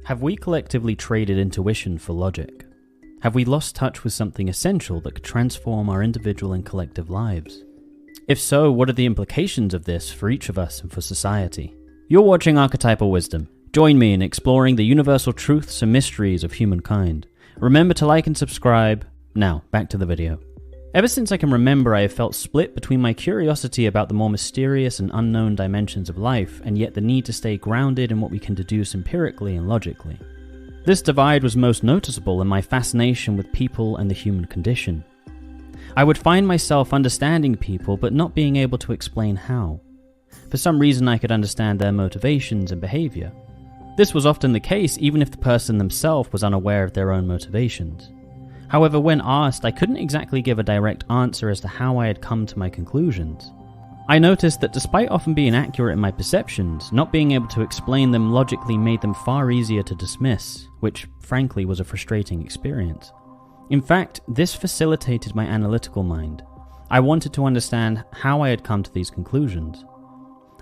Have we collectively traded intuition for logic? Have we lost touch with something essential that could transform our individual and collective lives? If so, what are the implications of this for each of us and for society? You're watching Archetypal Wisdom. Join me in exploring the universal truths and mysteries of humankind. Remember to like and subscribe. Now, back to the video. Ever since I can remember, I have felt split between my curiosity about the more mysterious and unknown dimensions of life, and yet the need to stay grounded in what we can deduce empirically and logically. This divide was most noticeable in my fascination with people and the human condition. I would find myself understanding people, but not being able to explain how. For some reason, I could understand their motivations and behavior. This was often the case even if the person themselves was unaware of their own motivations. However, when asked, I couldn't exactly give a direct answer as to how I had come to my conclusions. I noticed that despite often being accurate in my perceptions, not being able to explain them logically made them far easier to dismiss, which frankly was a frustrating experience. In fact, this facilitated my analytical mind. I wanted to understand how I had come to these conclusions.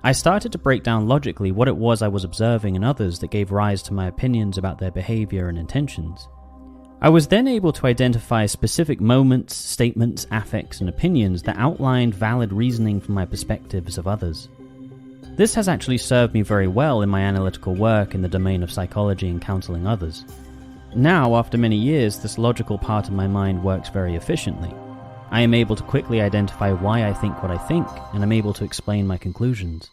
I started to break down logically what it was I was observing in others that gave rise to my opinions about their behavior and intentions. I was then able to identify specific moments, statements, affects, and opinions that outlined valid reasoning from my perspectives of others. This has actually served me very well in my analytical work in the domain of psychology and counseling others. Now, after many years, this logical part of my mind works very efficiently. I am able to quickly identify why I think what I think, and I'm able to explain my conclusions.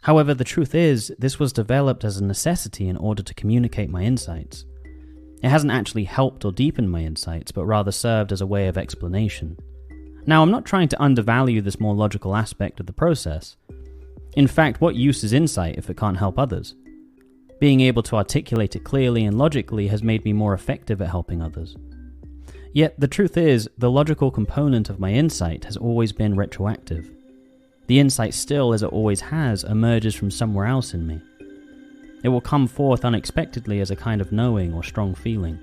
However, the truth is, this was developed as a necessity in order to communicate my insights. It hasn't actually helped or deepened my insights, but rather served as a way of explanation. Now, I'm not trying to undervalue this more logical aspect of the process. In fact, what use is insight if it can't help others? Being able to articulate it clearly and logically has made me more effective at helping others. Yet, the truth is, the logical component of my insight has always been retroactive. The insight still, as it always has, emerges from somewhere else in me. It will come forth unexpectedly as a kind of knowing or strong feeling.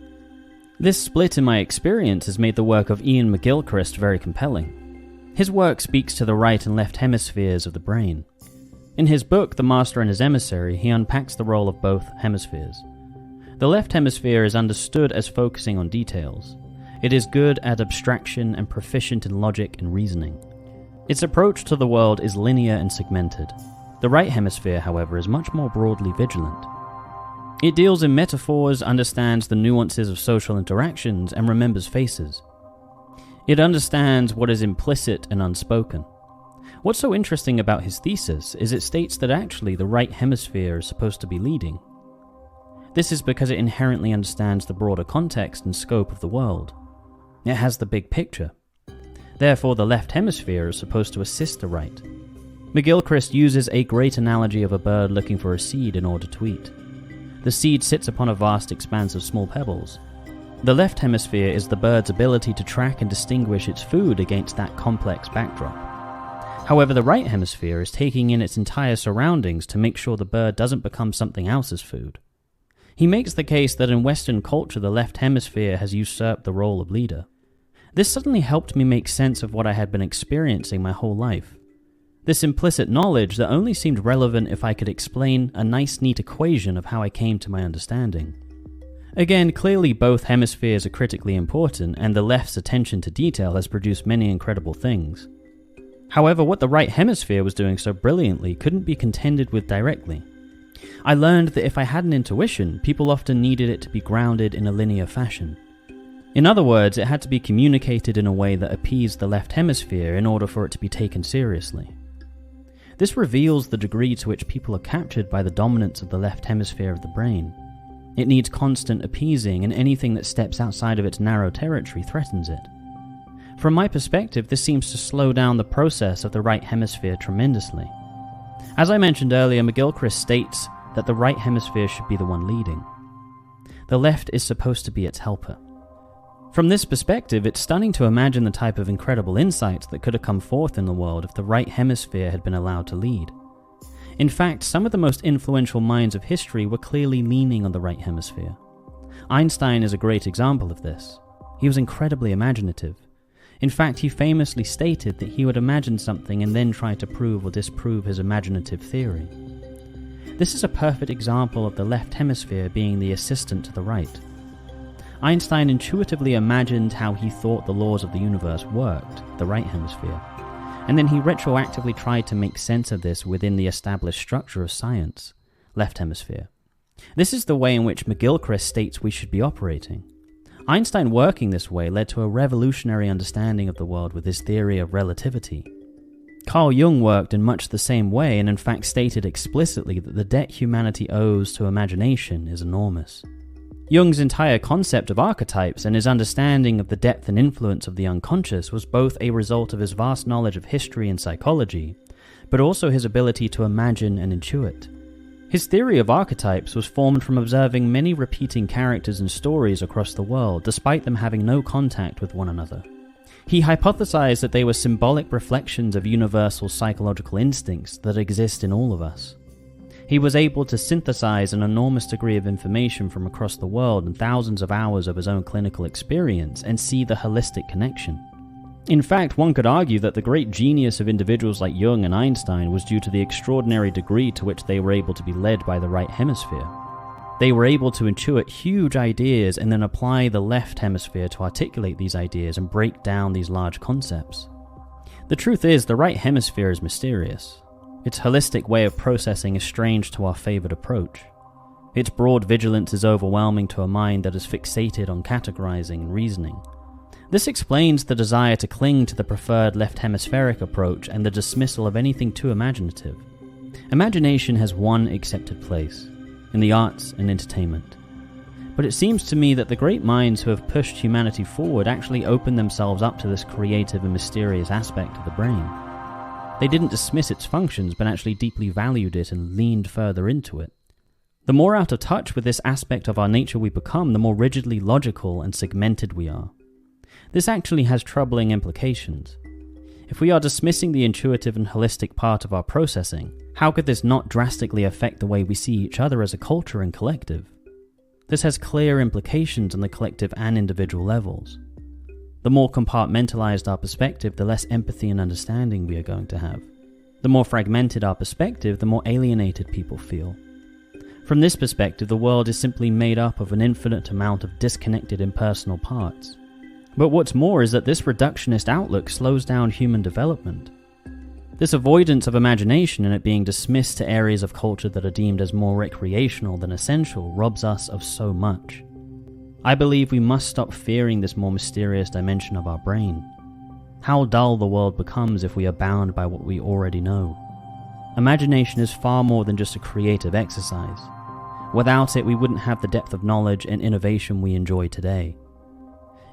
This split in my experience has made the work of Iain very compelling. His work speaks to the right and left hemispheres of the brain. In his book, The Master and His Emissary, he unpacks the role of both hemispheres. The left hemisphere is understood as focusing on details. It is good at abstraction and proficient in logic and reasoning. Its approach to the world is linear and segmented. The right hemisphere, however, is much more broadly vigilant. It deals in metaphors, understands the nuances of social interactions, and remembers faces. It understands what is implicit and unspoken. What's so interesting about his thesis is it states that actually the right hemisphere is supposed to be leading. This is because it inherently understands the broader context and scope of the world. It has the big picture. Therefore, the left hemisphere is supposed to assist the right. McGilchrist uses a great analogy of a bird looking for a seed in order to eat. The seed sits upon a vast expanse of small pebbles. The left hemisphere is the bird's ability to track and distinguish its food against that complex backdrop. However, the right hemisphere is taking in its entire surroundings to make sure the bird doesn't become something else's food. He makes the case that in Western culture the left hemisphere has usurped the role of leader. This suddenly helped me make sense of what I had been experiencing my whole life. This implicit knowledge that only seemed relevant if I could explain a nice neat equation of how I came to my understanding. Again, clearly both hemispheres are critically important, and the left's attention to detail has produced many incredible things. However, what the right hemisphere was doing so brilliantly couldn't be contended with directly. I learned that if I had an intuition, people often needed it to be grounded in a linear fashion. In other words, it had to be communicated in a way that appeased the left hemisphere in order for it to be taken seriously. This reveals the degree to which people are captured by the dominance of the left hemisphere of the brain. It needs constant appeasing, and anything that steps outside of its narrow territory threatens it. From my perspective, this seems to slow down the process of the right hemisphere tremendously. As I mentioned earlier, McGilchrist states that the right hemisphere should be the one leading. The left is supposed to be its helper. From this perspective, it's stunning to imagine the type of incredible insights that could have come forth in the world if the right hemisphere had been allowed to lead. In fact, some of the most influential minds of history were clearly leaning on the right hemisphere. Einstein is a great example of this. He was incredibly imaginative. In fact, he famously stated that he would imagine something and then try to prove or disprove his imaginative theory. This is a perfect example of the left hemisphere being the assistant to the right. Einstein intuitively imagined how he thought the laws of the universe worked, the right hemisphere, and then he retroactively tried to make sense of this within the established structure of science, left hemisphere. This is the way in which McGilchrist states we should be operating. Einstein working this way led to a revolutionary understanding of the world with his theory of relativity. Carl Jung worked in much the same way and in fact stated explicitly that the debt humanity owes to imagination is enormous. Jung's entire concept of archetypes and his understanding of the depth and influence of the unconscious was both a result of his vast knowledge of history and psychology, but also his ability to imagine and intuit. His theory of archetypes was formed from observing many repeating characters and stories across the world, despite them having no contact with one another. He hypothesized that they were symbolic reflections of universal psychological instincts that exist in all of us. He was able to synthesize an enormous degree of information from across the world and thousands of hours of his own clinical experience and see the holistic connection. In fact, one could argue that the great genius of individuals like Jung and Einstein was due to the extraordinary degree to which they were able to be led by the right hemisphere. They were able to intuit huge ideas and then apply the left hemisphere to articulate these ideas and break down these large concepts. The truth is, the right hemisphere is mysterious. Its holistic way of processing is strange to our favored approach. Its broad vigilance is overwhelming to a mind that is fixated on categorizing and reasoning. This explains the desire to cling to the preferred left hemispheric approach and the dismissal of anything too imaginative. Imagination has one accepted place, in the arts and entertainment. But it seems to me that the great minds who have pushed humanity forward actually opened themselves up to this creative and mysterious aspect of the brain. They didn't dismiss its functions, but actually deeply valued it and leaned further into it. The more out of touch with this aspect of our nature we become, the more rigidly logical and segmented we are. This actually has troubling implications. If we are dismissing the intuitive and holistic part of our processing, how could this not drastically affect the way we see each other as a culture and collective? This has clear implications on the collective and individual levels. The more compartmentalized our perspective, the less empathy and understanding we are going to have. The more fragmented our perspective, the more alienated people feel. From this perspective, the world is simply made up of an infinite amount of disconnected impersonal parts. But what's more is that this reductionist outlook slows down human development. This avoidance of imagination and it being dismissed to areas of culture that are deemed as more recreational than essential robs us of so much. I believe we must stop fearing this more mysterious dimension of our brain. How dull the world becomes if we are bound by what we already know. Imagination is far more than just a creative exercise. Without it, we wouldn't have the depth of knowledge and innovation we enjoy today.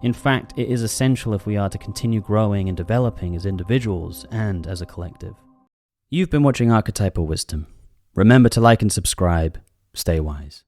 In fact, it is essential if we are to continue growing and developing as individuals and as a collective. You've been watching Archetypal Wisdom. Remember to like and subscribe. Stay wise.